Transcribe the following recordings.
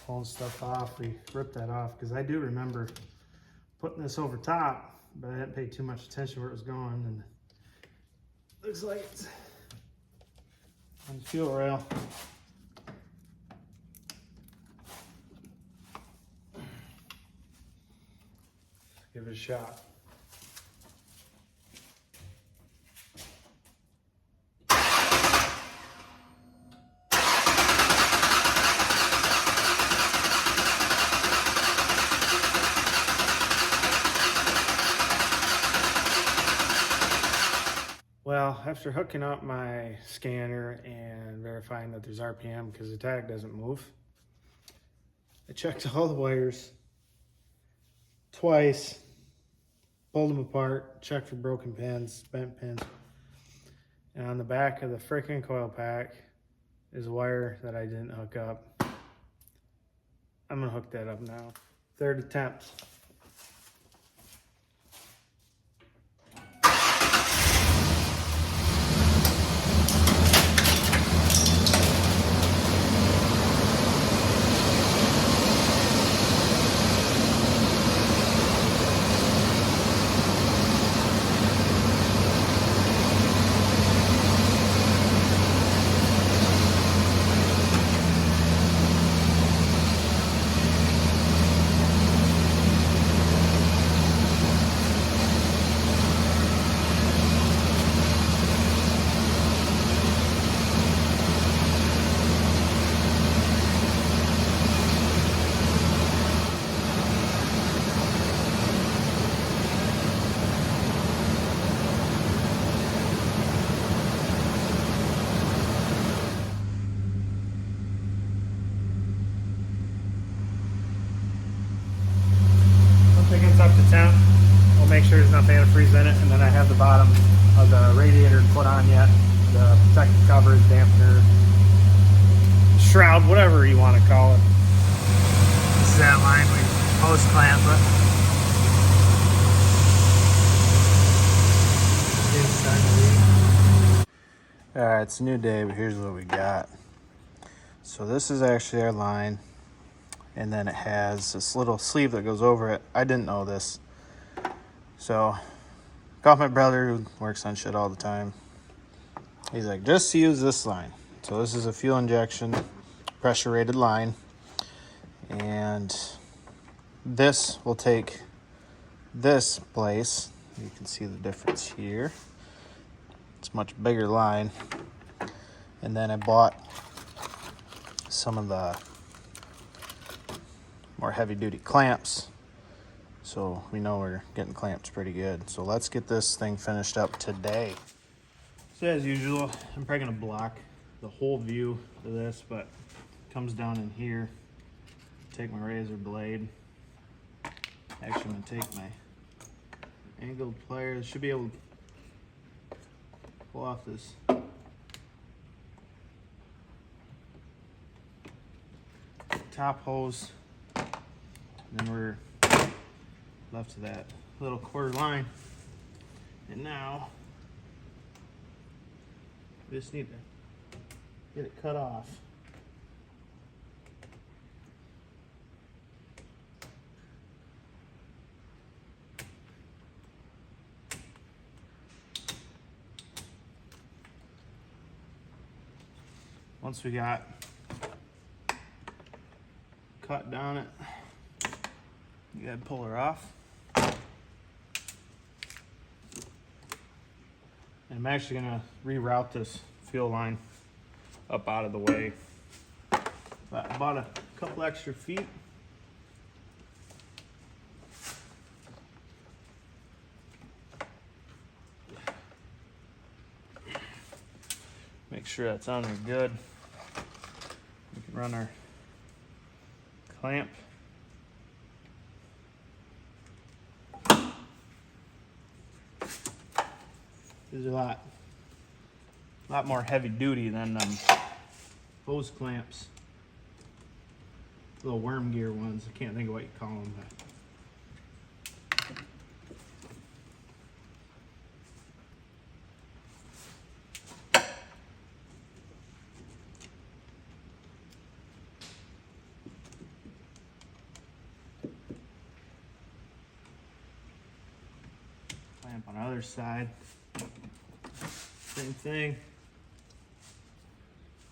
pulling stuff off, we ripped that off because I do remember putting this over top, but I didn't pay too much attention where it was going, and looks like it's on the fuel rail. Give it a shot. Well, after hooking up my scanner and verifying that there's RPM because the tag doesn't move, I checked all the wires twice, pulled them apart, checked for broken pins, bent pins. And on the back of the frickin' coil pack is a wire that I didn't hook up. I'm gonna hook that up now. Third attempt. Once it gets up to temp, we'll make sure there's enough antifreeze in it, and then I have the bottom of the radiator put on yet. The protective covers, dampener, shroud, whatever you want to call it. This is that line we post clamp it. Alright, it's a new day, but here's what we got. So this is actually our line, and then it has this little sleeve that goes over it. I didn't know this. So, called my brother who works on shit all the time. He's like, just use this line. So this is a fuel injection, pressure rated line. And this will take this place. You can see the difference here. It's a much bigger line. And then I bought some of the more heavy duty clamps, so we know we're getting clamped pretty good. So let's get this thing finished up today. So as usual, I'm probably gonna block the whole view of this, but it comes down in here. Take my razor blade. Actually, I'm gonna take my angled pliers. Should be able to pull off this top hose. And then we're left to that little quarter line. And now we just need to get it cut off. Once we got cut down it, you gotta pull her off. And I'm actually gonna reroute this fuel line up out of the way. But I bought a couple extra feet. Make sure that's on there good. We can run our clamp. These are a lot more heavy duty than hose clamps. Little worm gear ones. I can't think of what you call them. But On the other side, same thing.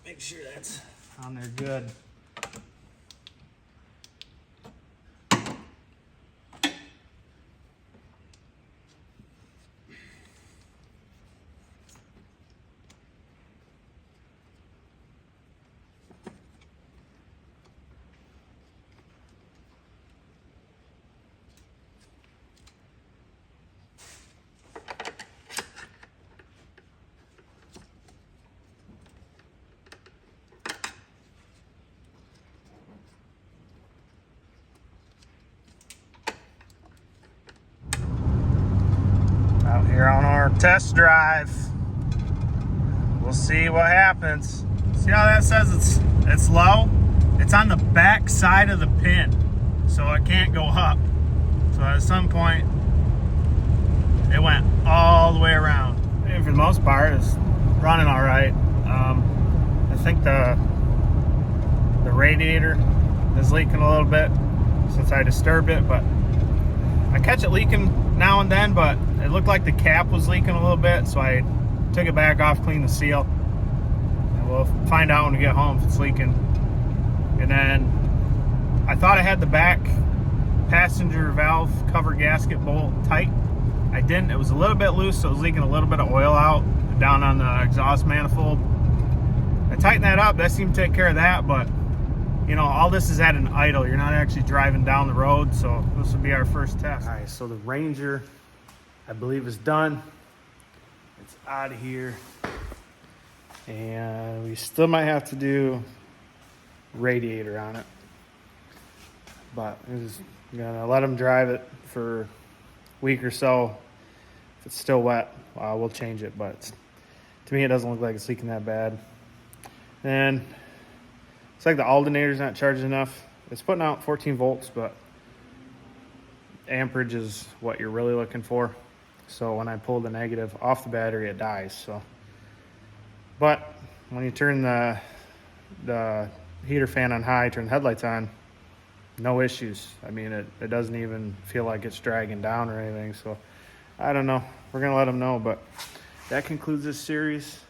Make sure that's on there good. Out here on our test drive, we'll see what happens. See how that says it's low? It's on the back side of the pin, so it can't go up. So at some point, it went all the way around. And for the most part, it's running all right. I think the radiator is leaking a little bit since I disturbed it, but I catch it leaking now and then, but it looked like the cap was leaking a little bit, so I took it back off, cleaned the seal, and we'll find out when we get home if it's leaking. And then I thought I had the back passenger valve cover gasket bolt tight. I didn't. It was a little bit loose, so it was leaking a little bit of oil out down on the exhaust manifold. I tightened that up. That seemed to take care of that, but you know, all this is at an idle. You're not actually driving down the road, so this will be our first test. All right, so the Ranger, I believe, is done. It's out of here. And we still might have to do radiator on it. But I'm just gonna let them drive it for a week or so. If it's still wet, we'll change it. But to me, it doesn't look like it's leaking that bad. And it's like the alternator's not charged enough. It's putting out 14 volts, but amperage is what you're really looking for. So when I pull the negative off the battery, it dies. So, but when you turn the heater fan on high, turn the headlights on, no issues. I mean, it doesn't even feel like it's dragging down or anything. So I don't know. We're gonna let them know. But that concludes this series.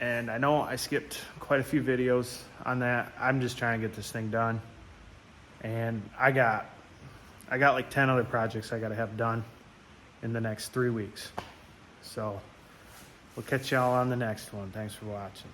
And I know I skipped quite a few videos on that. I'm just trying to get this thing done. And I got like 10 other projects I got to have done in the next 3 weeks. So we'll catch y'all on the next one. Thanks for watching.